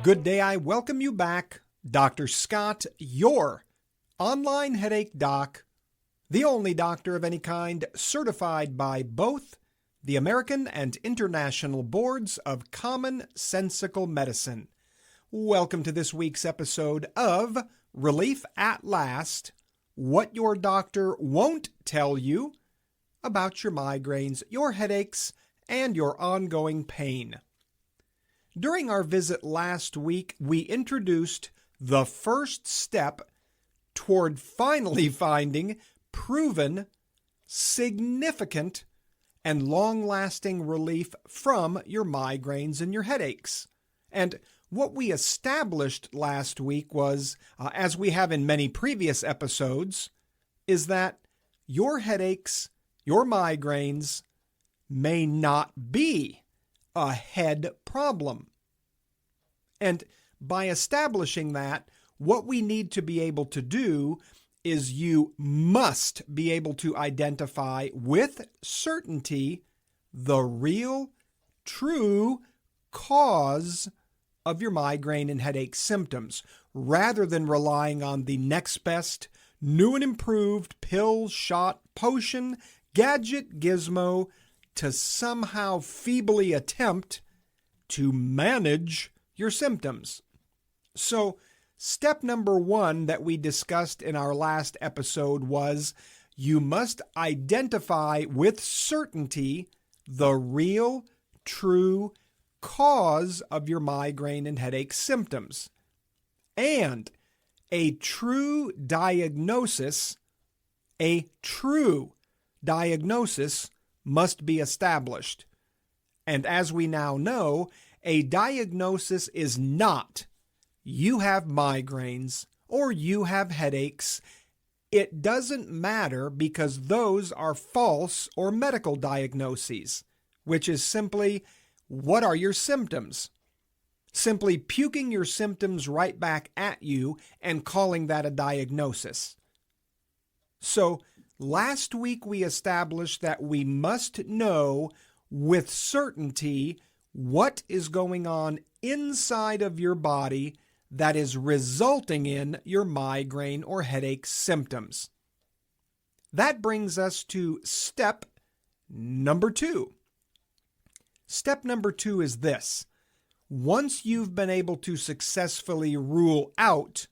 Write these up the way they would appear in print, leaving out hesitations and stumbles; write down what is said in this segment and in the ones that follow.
Good day, I welcome you back. Dr. Scott, your online headache doc, the only doctor of any kind certified by both the American and International Boards of Commonsensical Medicine. Welcome to this week's episode of Relief at Last, What Your Doctor Won't Tell You About Your Migraines, Your Headaches, and Your Ongoing Pain. During our visit last week, we introduced the first step toward finally finding proven, significant, and long-lasting relief from your migraines and your headaches. And what we established last week was, as we have in many previous episodes, is that your headaches, your migraines, may not be a head problem. And by establishing that, what we need to be able to do is you must be able to identify with certainty the real, true cause of your migraine and headache symptoms, rather than relying on the next best, new and improved pill, shot, potion, gadget, gizmo to somehow feebly attempt to manage your symptoms. So, step number one that we discussed in our last episode was you must identify with certainty the real, true cause of your migraine and headache symptoms. And a true diagnosis must be established. And as we now know, a diagnosis is not you have migraines or you have headaches. It doesn't matter because those are false or medical diagnoses, which is simply, what are your symptoms? Simply puking your symptoms right back at you and calling that a diagnosis. So, last week we established that we must know with certainty what is going on inside of your body that is resulting in your migraine or headache symptoms. That brings us to step number two. Step number two is this. Once you've been able to successfully rule out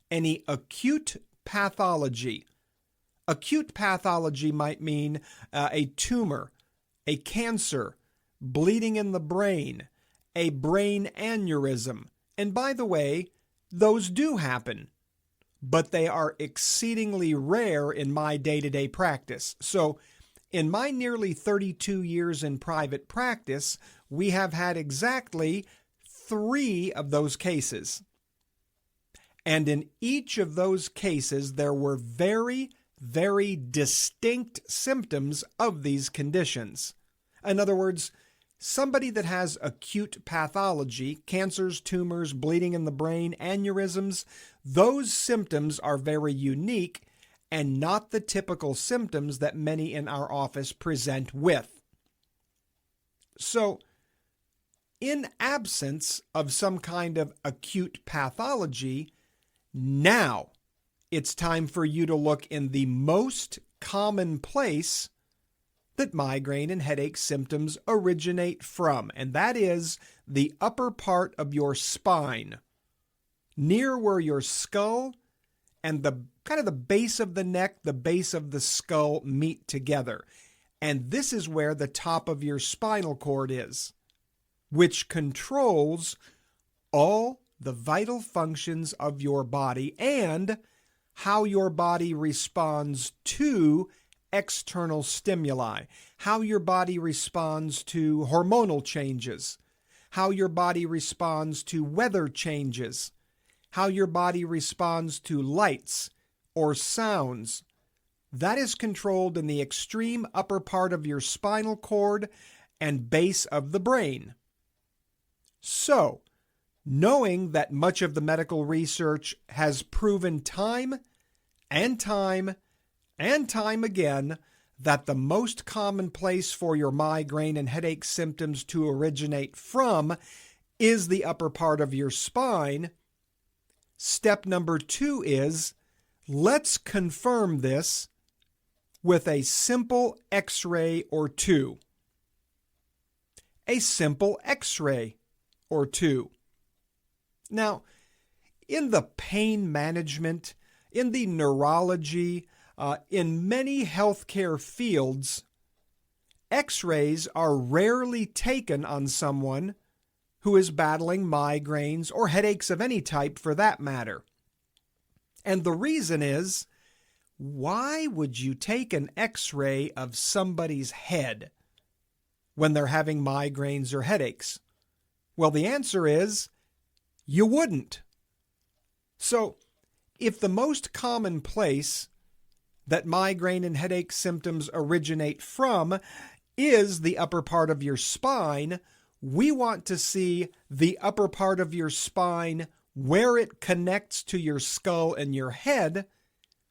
any acute pathology might mean a tumor, a cancer, bleeding in the brain, a brain aneurysm. And by the way, those do happen, but they are exceedingly rare in my day-to-day practice. So, in my nearly 32 years in private practice, we have had exactly 3 of those cases. And in each of those cases, there were very, very distinct symptoms of these conditions. In other words, somebody that has acute pathology, cancers, tumors, bleeding in the brain, aneurysms, those symptoms are very unique and not the typical symptoms that many in our office present with. So, in absence of some kind of acute pathology, now it's time for you to look in the most common place that migraine and headache symptoms originate from, and that is the upper part of your spine, near where your skull and the base of the neck, the base of the skull meet together. And this is where the top of your spinal cord is, which controls all the vital functions of your body and how your body responds to external stimuli, how your body responds to hormonal changes, how your body responds to weather changes, how your body responds to lights or sounds. That is controlled in the extreme upper part of your spinal cord and base of the brain. So, knowing that much of the medical research has proven time and time again that the most common place for your migraine and headache symptoms to originate from is the upper part of your spine, step number 2 is, let's confirm this with a simple X-ray or two. A simple X-ray or two. Now, in the pain management, in the neurology, in many healthcare fields, X-rays are rarely taken on someone who is battling migraines or headaches of any type for that matter. And the reason is, why would you take an X-ray of somebody's head when they're having migraines or headaches? Well, the answer is, you wouldn't. So, if the most common place that migraine and headache symptoms originate from is the upper part of your spine, we want to see the upper part of your spine where it connects to your skull and your head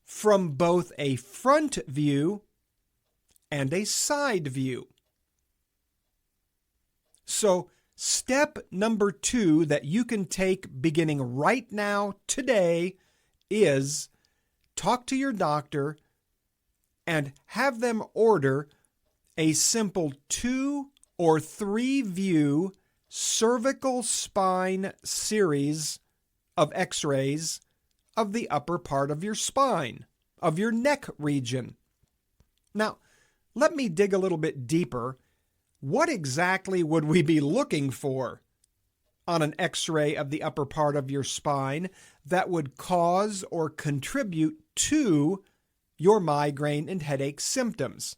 from both a front view and a side view. So, step number 2 that you can take beginning right now, today, is talk to your doctor and have them order a simple 2 or 3 view cervical spine series of X-rays of the upper part of your spine, of your neck region. Now, let me dig a little bit deeper. What exactly would we be looking for on an X-ray of the upper part of your spine that would cause or contribute to your migraine and headache symptoms?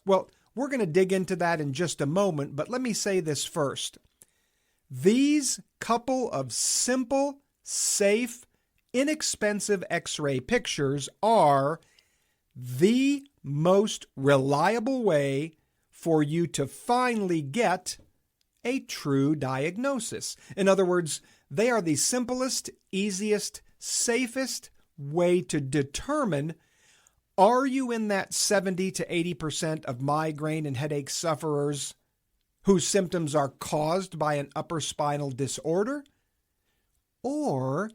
Well, we're going to dig into that in just a moment, but let me say this first. These couple of simple, safe, inexpensive X-ray pictures are the most reliable way for you to finally get a true diagnosis. In other words, they are the simplest, easiest, safest way to determine, are you in that 70 to 80% of migraine and headache sufferers whose symptoms are caused by an upper spinal disorder? Or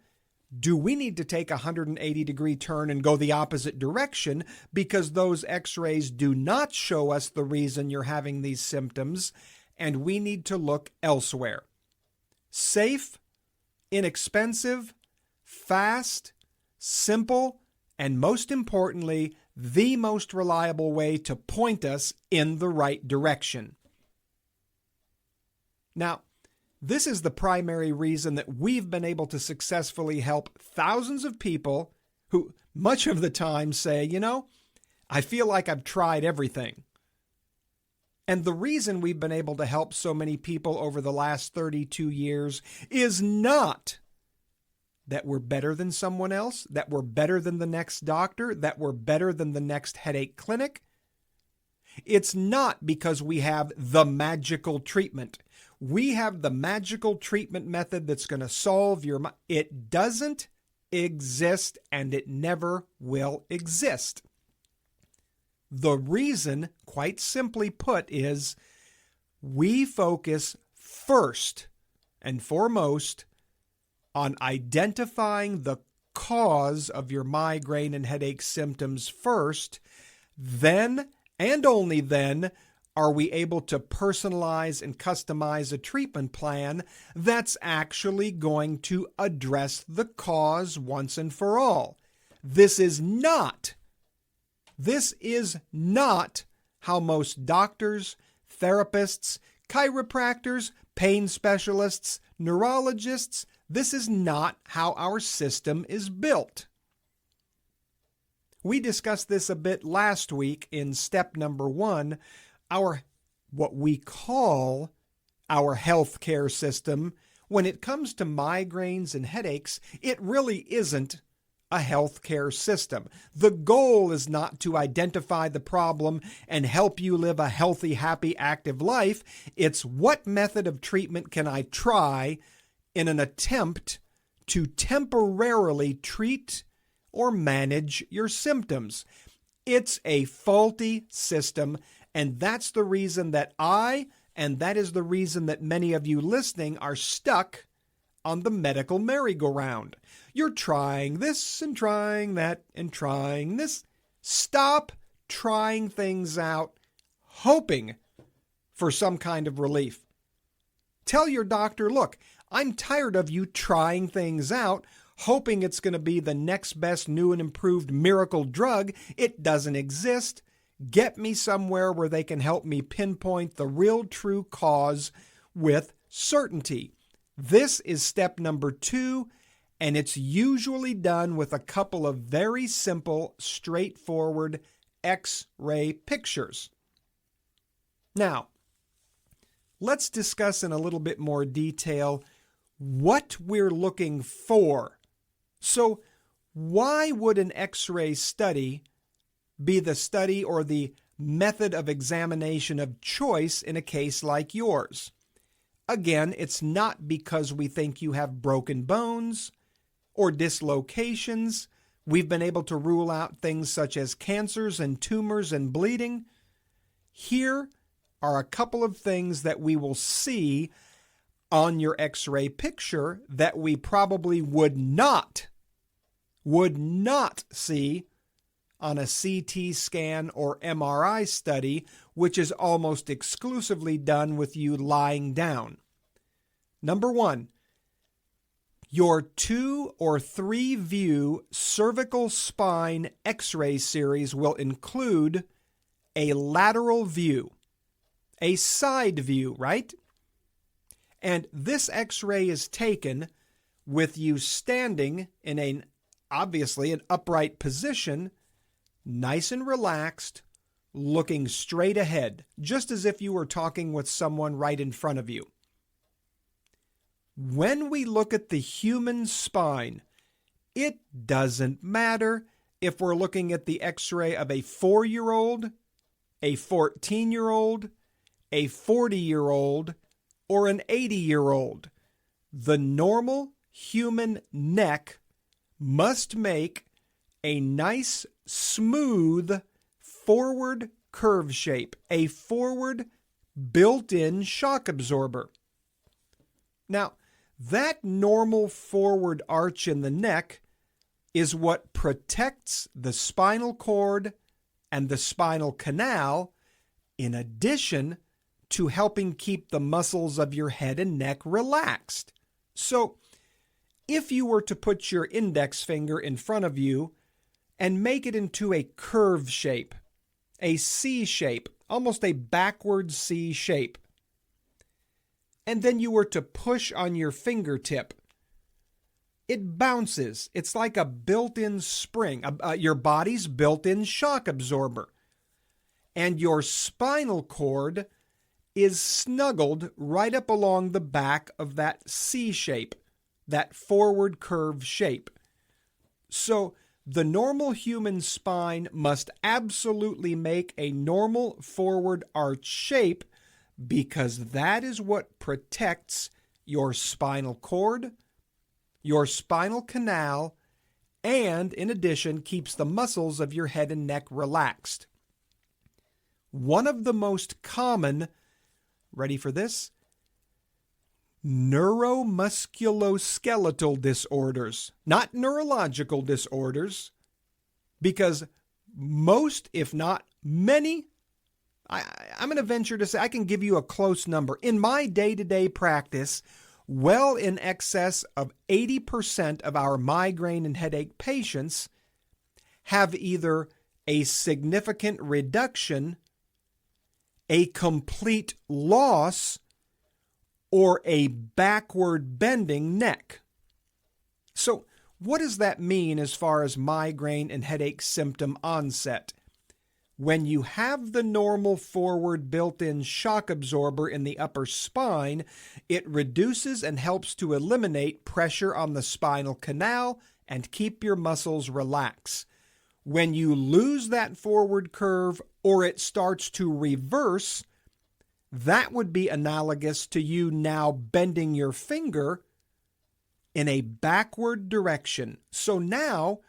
do we need to take a 180-degree turn and go the opposite direction because those X-rays do not show us the reason you're having these symptoms, and we need to look elsewhere? Safe, inexpensive, fast, simple, and most importantly, the most reliable way to point us in the right direction. Now, this is the primary reason that we've been able to successfully help thousands of people who much of the time say, I feel like I've tried everything. And the reason we've been able to help so many people over the last 32 years is not that we're better than someone else, that we're better than the next doctor, that we're better than the next headache clinic. It's not because we have the magical treatment. We have the magical treatment method that's going to solve your... It doesn't exist, and it never will exist. The reason, quite simply put, is we focus first and foremost on identifying the cause of your migraine and headache symptoms first. Then, and only then, are we able to personalize and customize a treatment plan that's actually going to address the cause once and for all. This is not how most doctors, therapists, chiropractors, pain specialists, neurologists, this is not how our system is built. We discussed this a bit last week in step number 1. What we call our healthcare system, when it comes to migraines and headaches, it really isn't a healthcare system. The goal is not to identify the problem and help you live a healthy, happy, active life. It's what method of treatment can I try in an attempt to temporarily treat or manage your symptoms. It's a faulty system. And that's the reason that I And that is the reason that many of you listening are stuck on the medical merry-go-round. You're trying this and trying that and trying this. Stop trying things out, hoping for some kind of relief. Tell your doctor, look, I'm tired of you trying things out, hoping it's going to be the next best new and improved miracle drug. It doesn't exist. Get me somewhere where they can help me pinpoint the real true cause with certainty. This is step number 2, and it's usually done with a couple of very simple, straightforward X-ray pictures. Now, let's discuss in a little bit more detail what we're looking for. So, why would an X-ray study be the study or the method of examination of choice in a case like yours? Again, it's not because we think you have broken bones or dislocations. We've been able to rule out things such as cancers and tumors and bleeding. Here are a couple of things that we will see on your X-ray picture that we probably would not see on a CT scan or MRI study, which is almost exclusively done with you lying down. Number 1, your 2 or 3 view cervical spine X-ray series will include a lateral view, a side view, right? And this X-ray is taken with you standing in obviously an upright position, nice and relaxed, looking straight ahead, just as if you were talking with someone right in front of you. When we look at the human spine, it doesn't matter if we're looking at the X-ray of a 4-year-old, a 14-year-old, a 40-year-old, or an 80-year-old. The normal human neck must make a nice, smooth, forward curve shape, a forward built-in shock absorber. Now, that normal forward arch in the neck is what protects the spinal cord and the spinal canal, in addition to helping keep the muscles of your head and neck relaxed. So, if you were to put your index finger in front of you and make it into a curve shape, a C shape, almost a backward C shape, and then you were to push on your fingertip, it bounces. It's like a built-in spring, your body's built-in shock absorber. And your spinal cord is snuggled right up along the back of that C shape, that forward curve shape. So the normal human spine must absolutely make a normal forward arch shape, because that is what protects your spinal cord, your spinal canal, and in addition keeps the muscles of your head and neck relaxed. One of the most common, ready for this, neuromusculoskeletal disorders, not neurological disorders, because most, if not many, I'm going to venture to say, I can give you a close number. In my day-to-day practice, well in excess of 80% of our migraine and headache patients have either a significant reduction, a complete loss, or a backward bending neck. So, what does that mean as far as migraine and headache symptom onset? When you have the normal forward built-in shock absorber in the upper spine, it reduces and helps to eliminate pressure on the spinal canal and keep your muscles relaxed. When you lose that forward curve or it starts to reverse, that would be analogous to you now bending your finger in a backward direction. So now,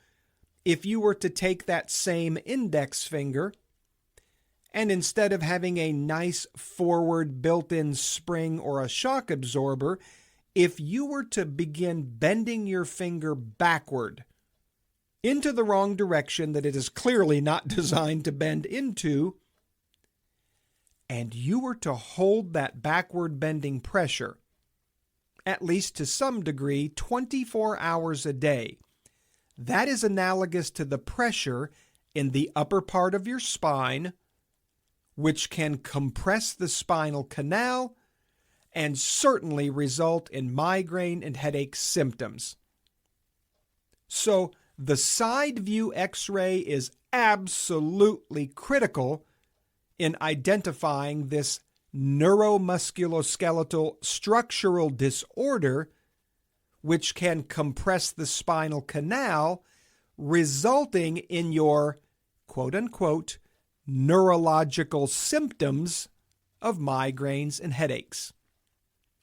if you were to take that same index finger And instead of having a nice forward built-in spring or a shock absorber, if you were to begin bending your finger backward into the wrong direction that it is clearly not designed to bend into, and you were to hold that backward bending pressure, at least to some degree, 24 hours a day, that is analogous to the pressure in the upper part of your spine, which can compress the spinal canal and certainly result in migraine and headache symptoms. So the side view X-ray is absolutely critical in identifying this neuromusculoskeletal structural disorder, which can compress the spinal canal, resulting in your quote-unquote neurological symptoms of migraines and headaches.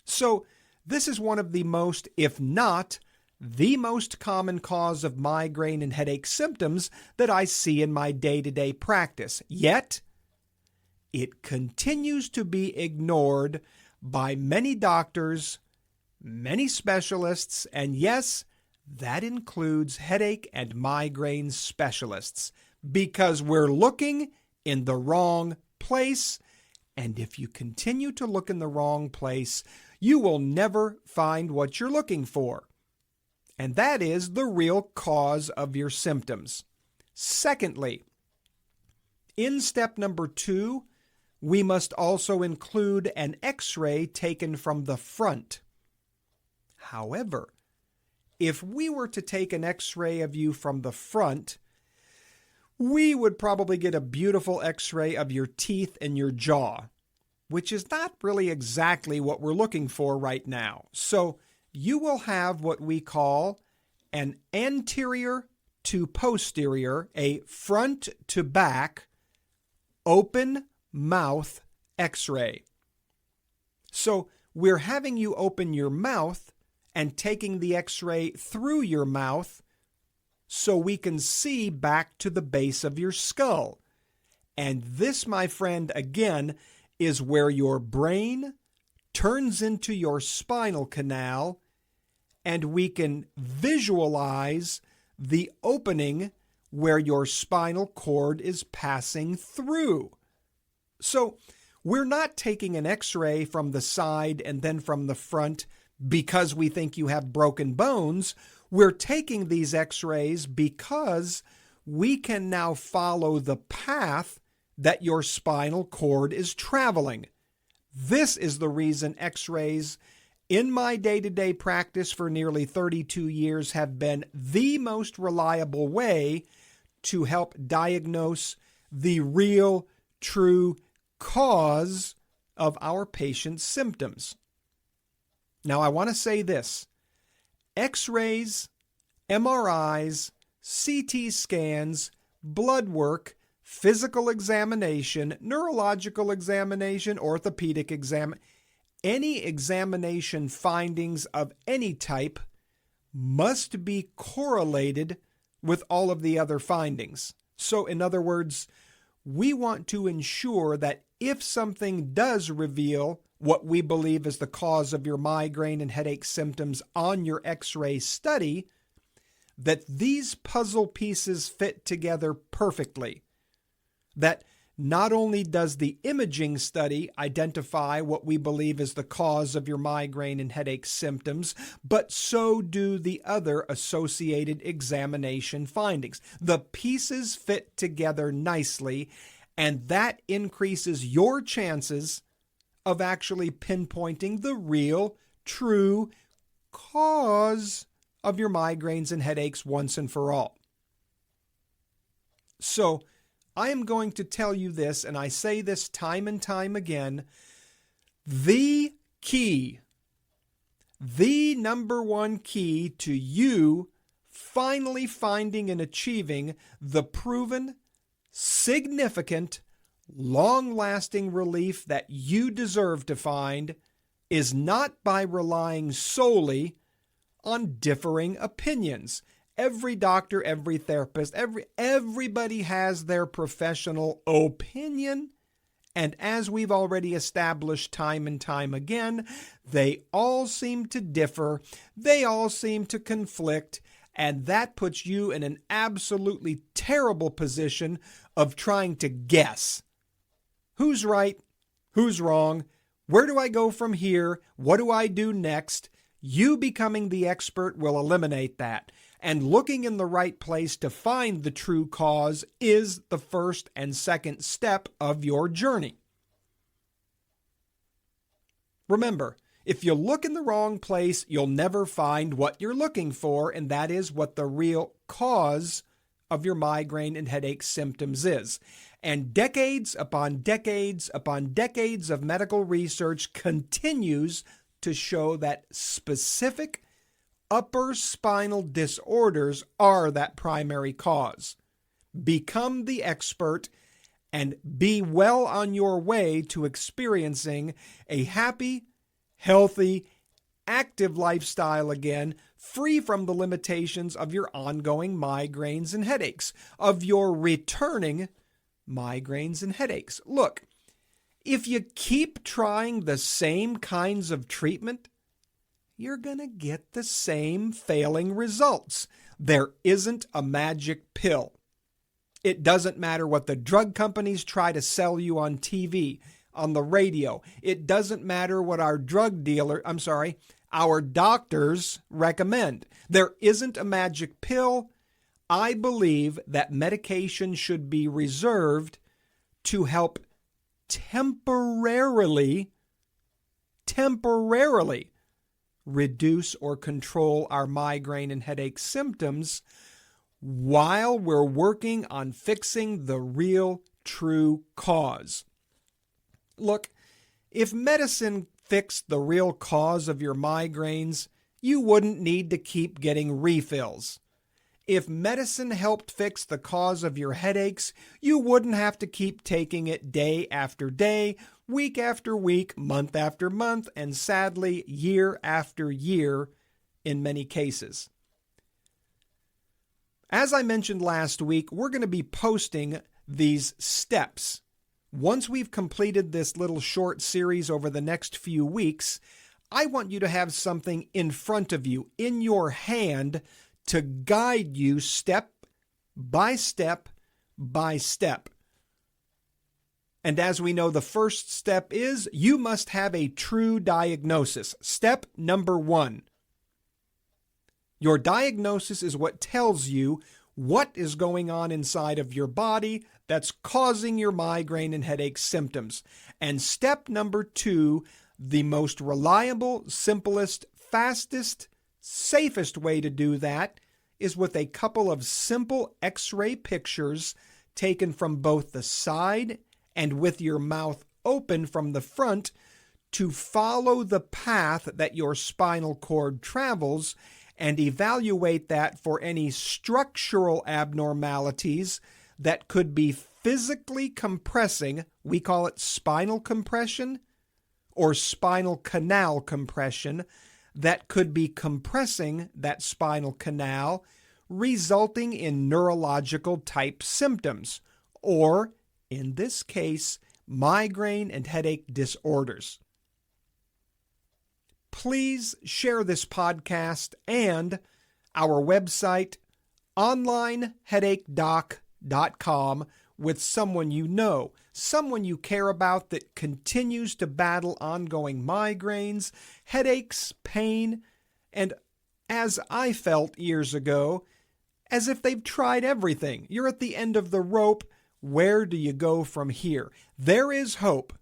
So this is one of the most, if not the most common cause of migraine and headache symptoms that I see in my day-to-day practice. Yet, it continues to be ignored by many doctors, many specialists, and yes, that includes headache and migraine specialists, because we're looking in the wrong place, and if you continue to look in the wrong place, you will never find what you're looking for. And that is the real cause of your symptoms. Secondly, in step number 2, we must also include an X-ray taken from the front. However, if we were to take an X-ray of you from the front, we would probably get a beautiful X-ray of your teeth and your jaw, which is not really exactly what we're looking for right now. So you will have what we call an anterior to posterior, a front to back, open mouth X-ray. So we're having you open your mouth and taking the X-ray through your mouth so we can see back to the base of your skull. And this, my friend, again, is where your brain turns into your spinal canal, and we can visualize the opening where your spinal cord is passing through. So we're not taking an X-ray from the side and then from the front because we think you have broken bones. We're taking these X-rays because we can now follow the path that your spinal cord is traveling. This is the reason X-rays in my day-to-day practice for nearly 32 years have been the most reliable way to help diagnose the real, true cause of our patient's symptoms. Now, I want to say this. X-rays, MRIs, CT scans, blood work, physical examination, neurological examination, orthopedic exam, any examination findings of any type must be correlated with all of the other findings. So, in other words, we want to ensure that if something does reveal what we believe is the cause of your migraine and headache symptoms on your X-ray study, that these puzzle pieces fit together perfectly. That not only does the imaging study identify what we believe is the cause of your migraine and headache symptoms, but so do the other associated examination findings. The pieces fit together nicely, and that increases your chances of actually pinpointing the real, true cause of your migraines and headaches once and for all. So, I am going to tell you this, and I say this time and time again, the key, the number one key to you finally finding and achieving the proven, significant, long-lasting relief that you deserve to find is not by relying solely on differing opinions. Every doctor, every therapist, everybody has their professional opinion, And as we've already established time and time again, they all seem to differ, they all seem to conflict, and that puts you in an absolutely terrible position of trying to guess. Who's right? Who's wrong? Where do I go from here? What do I do next? You becoming the expert will eliminate that. And looking in the right place to find the true cause is the first and second step of your journey. Remember, if you look in the wrong place, you'll never find what you're looking for, and that is what the real cause of your migraine and headache symptoms is. And decades upon decades upon decades of medical research continues to show that specific upper spinal disorders are that primary cause. Become the expert and be well on your way to experiencing a happy, healthy, active lifestyle again, free from the limitations of your ongoing migraines and headaches, of your returning migraines and headaches. Look, if you keep trying the same kinds of treatment, you're going to get the same failing results. There isn't a magic pill. It doesn't matter what the drug companies try to sell you on TV, on the radio. It doesn't matter what our our doctors recommend. There isn't a magic pill. I believe that medication should be reserved to help temporarily reduce or control our migraine and headache symptoms while we're working on fixing the real, true cause. Look, if medicine fixed the real cause of your migraines, you wouldn't need to keep getting refills. If medicine helped fix the cause of your headaches, you wouldn't have to keep taking it day after day, week after week, month after month, and sadly, year after year in many cases. As I mentioned last week, we're going to be posting these steps. Once we've completed this little short series over the next few weeks, I want you to have something in front of you, in your hand, to guide you step by step by step. And as we know, the first step is you must have a true diagnosis. Step number 1. Your diagnosis is what tells you what is going on inside of your body that's causing your migraine and headache symptoms. And step number 2, the most reliable, simplest, fastest, safest way to do that is with a couple of simple X-ray pictures taken from both the side and with your mouth open from the front to follow the path that your spinal cord travels and evaluate that for any structural abnormalities that could be physically compressing. We call it spinal compression or spinal canal compression, that could be compressing that spinal canal, resulting in neurological type symptoms, or in this case, migraine and headache disorders. Please share this podcast and our website, onlineheadachedoc.com, with someone you know, someone you care about that continues to battle ongoing migraines, headaches, pain, and as I felt years ago, as if they've tried everything. You're at the end of the rope. Where do you go from here? There is hope.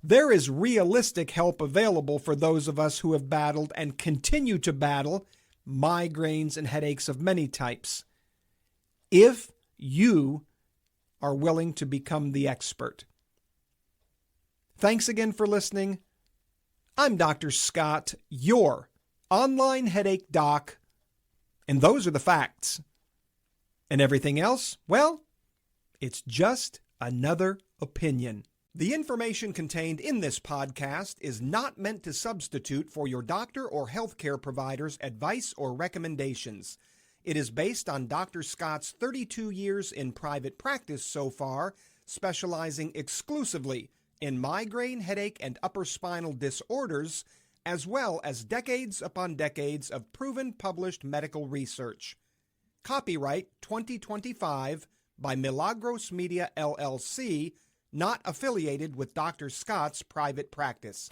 There is realistic help available for those of us who have battled and continue to battle migraines and headaches of many types. If you are willing to become the expert. Thanks again for listening. I'm Dr. Scott, your online headache doc, and those are the facts. And everything else, well, it's just another opinion. The information contained in this podcast is not meant to substitute for your doctor or healthcare provider's advice or recommendations. It is based on Dr. Scott's 32 years in private practice so far, specializing exclusively in migraine, headache, and upper spinal disorders, as well as decades upon decades of proven published medical research. Copyright 2025 by Milagros Media LLC, not affiliated with Dr. Scott's private practice.